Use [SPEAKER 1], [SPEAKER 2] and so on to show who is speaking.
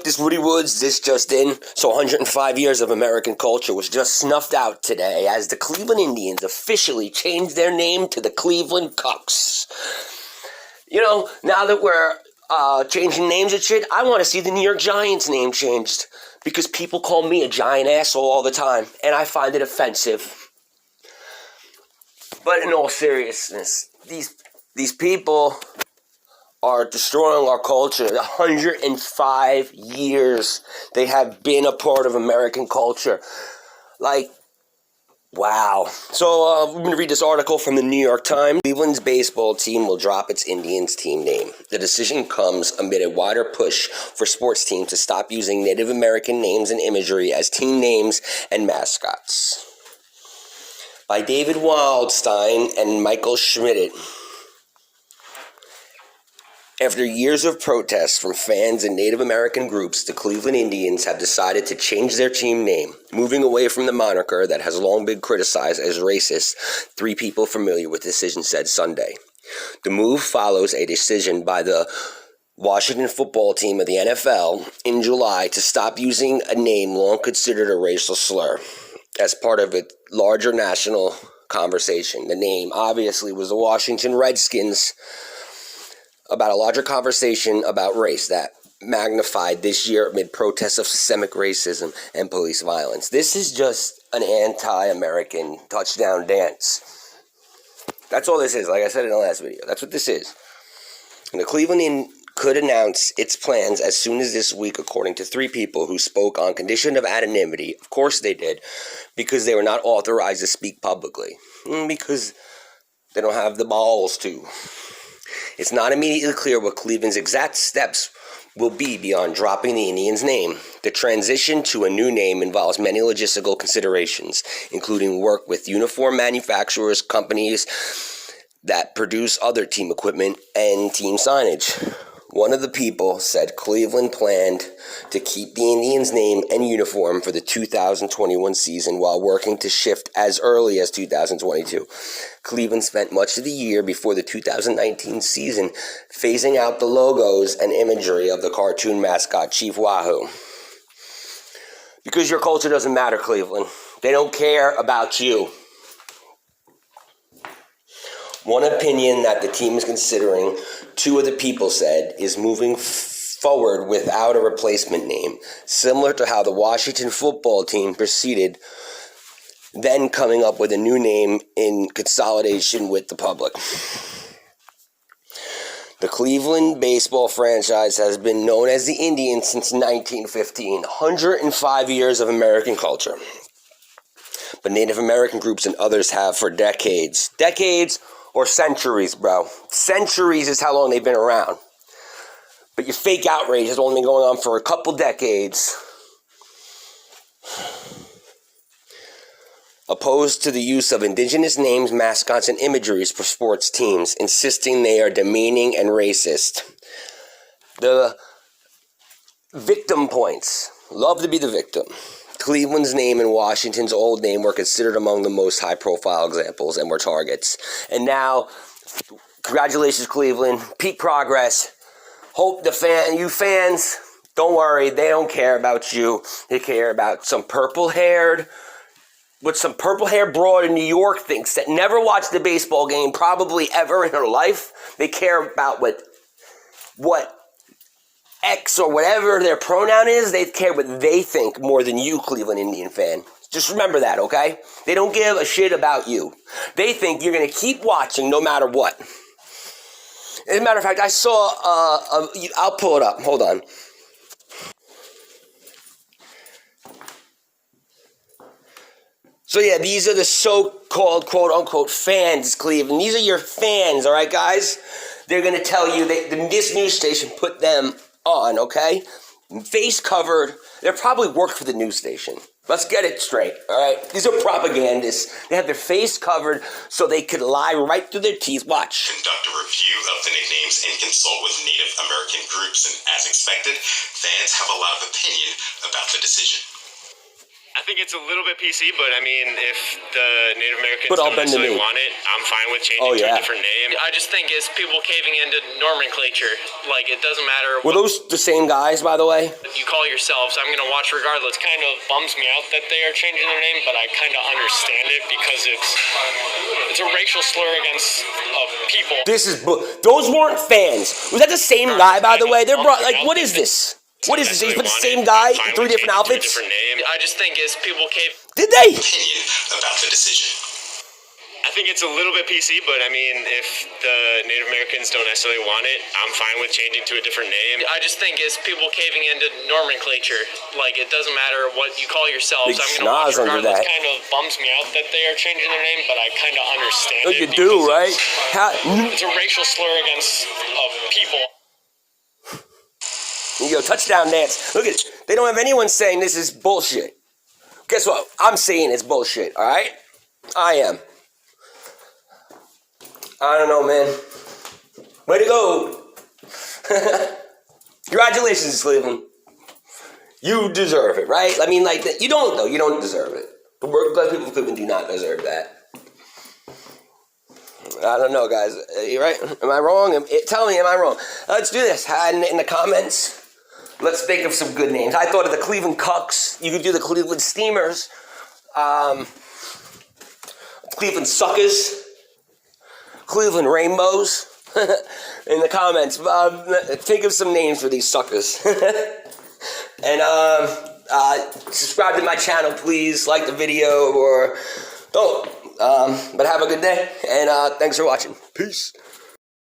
[SPEAKER 1] this Woody Woods. This just in. So 105 years of American culture was just snuffed out today as the Cleveland Indians officially changed their name to the Cleveland Cucks. You know, now that we're changing names and shit, I want to see the New York Giants name changed. Because people call me a giant asshole all the time. And I find it offensive. But in all seriousness, these people are destroying our culture. 105 years they have been a part of American culture. Like, wow. So we're going to read this article from the New York Times. Cleveland's baseball team will drop its Indians team name. The decision comes amid a wider push for sports teams to stop using Native American names and imagery as team names and mascots. By David Wildstein and Michael Schmidt. After years of protests from fans and Native American groups, the Cleveland Indians have decided to change their team name, moving away from the moniker that has long been criticized as racist, three people familiar with the decision said Sunday. The move follows a decision by the Washington football team of the NFL in July to stop using a name long considered a racial slur as part of a larger national conversation. The name, obviously, was the Washington Redskins, about a larger conversation about race that magnified this year amid protests of systemic racism and police violence. This is just an anti-American touchdown dance. That's all this is, like I said in the last video. That's what this is. And the Cleveland Indians could announce its plans as soon as this week, according to three people who spoke on condition of anonymity. Of course they did, because they were not authorized to speak publicly. Because they don't have the balls to. It's not immediately clear what Cleveland's exact steps will be beyond dropping the Indians' name. The transition to a new name involves many logistical considerations, including work with uniform manufacturers, companies that produce other team equipment, and team signage. One of the people said Cleveland planned to keep the Indians' name and uniform for the 2021 season while working to shift as early as 2022. Cleveland spent much of the year before the 2019 season phasing out the logos and imagery of the cartoon mascot Chief Wahoo. Because your culture doesn't matter, Cleveland. They don't care about you. One opinion that the team is considering, two of the people said, is moving forward without a replacement name, similar to how the Washington football team proceeded, then coming up with a new name in consolidation with the public. The Cleveland baseball franchise has been known as the Indians since 1915, 105 years of American culture. But Native American groups and others have for decades. Decades or centuries, bro. Centuries is how long they've been around. But your fake outrage has only been going on for a couple decades. Opposed to the use of indigenous names, mascots, and imageries for sports teams, insisting they are demeaning and racist. The victim points. Love to be the victim. Cleveland's name and Washington's old name were considered among the most high-profile examples and were targets. And now, congratulations, Cleveland. Peak progress. Hope you fans, don't worry. They don't care about you. They care about some purple-haired broad in New York thinks that never watched a baseball game probably ever in her life. They care about what X or whatever their pronoun is. They care what they think more than you, Cleveland Indian fan. Just remember that, okay? They don't give a shit about you. They think you're going to keep watching no matter what. As a matter of fact, I saw, I'll pull it up. Hold on. So yeah, these are the so-called, quote-unquote, fans, Cleveland. These are your fans, all right, guys? They're going to tell you, this news station put them on, okay? Face covered. They probably worked for the news station. Let's get it straight, all right? These are propagandists. They have their face covered so they could lie right through their teeth. Watch.
[SPEAKER 2] Conduct a review of the nicknames and consult with Native American groups, and as expected, fans have a lot of opinion about the decision.
[SPEAKER 3] I think it's a little bit PC, but I mean, if the Native Americans
[SPEAKER 1] But I'll
[SPEAKER 3] don't
[SPEAKER 1] bend the
[SPEAKER 3] necessarily
[SPEAKER 1] knee.
[SPEAKER 3] want it, I'm fine with changing to a different name. I just think it's people caving into nomenclature. Like, it doesn't matter
[SPEAKER 1] Were
[SPEAKER 3] what
[SPEAKER 1] those the same guys, by the way?
[SPEAKER 3] you call yourselves. I'm going to watch regardless. Kind of bums me out that they are changing their name, but I kind of understand it because it's a racial slur against people.
[SPEAKER 1] Those weren't fans. Was that the same guy, by the way? They're like, what is this? What is this? They put the same guy in 3 different outfits?
[SPEAKER 3] Different name. I just think it's people cave.
[SPEAKER 1] Did they?
[SPEAKER 2] Opinion about the decision.
[SPEAKER 3] I think it's a little bit PC, but I mean, if the Native Americans don't necessarily want it, I'm fine with changing to a different name. I just think it's people caving into nomenclature. Like, it doesn't matter what you call yourselves.
[SPEAKER 1] Big
[SPEAKER 3] I'm going to watch
[SPEAKER 1] schnoz under
[SPEAKER 3] regardless.
[SPEAKER 1] that.
[SPEAKER 3] Kind of bums me out that they are changing their name, but I kind of understand
[SPEAKER 1] Oh,
[SPEAKER 3] it.
[SPEAKER 1] you do, right?
[SPEAKER 3] It's a racial slur against people.
[SPEAKER 1] You go, touchdown dance. Look at it. They don't have anyone saying this is bullshit. Guess what? I'm saying it's bullshit, all right? I am. I don't know, man. Way to go. Congratulations, Cleveland. You deserve it, right? I mean, like, you don't, though. You don't deserve it. The working class people of Cleveland do not deserve that. I don't know, guys. You right? Am I wrong? Tell me, am I wrong? Let's do this. In the comments, let's think of some good names. I thought of the Cleveland Cucks. You could do the Cleveland Steamers. Cleveland Suckers. Cleveland Rainbows. In the comments, think of some names for these suckers. And subscribe to my channel, please. Like the video or don't. But have a good day, and thanks for watching. Peace.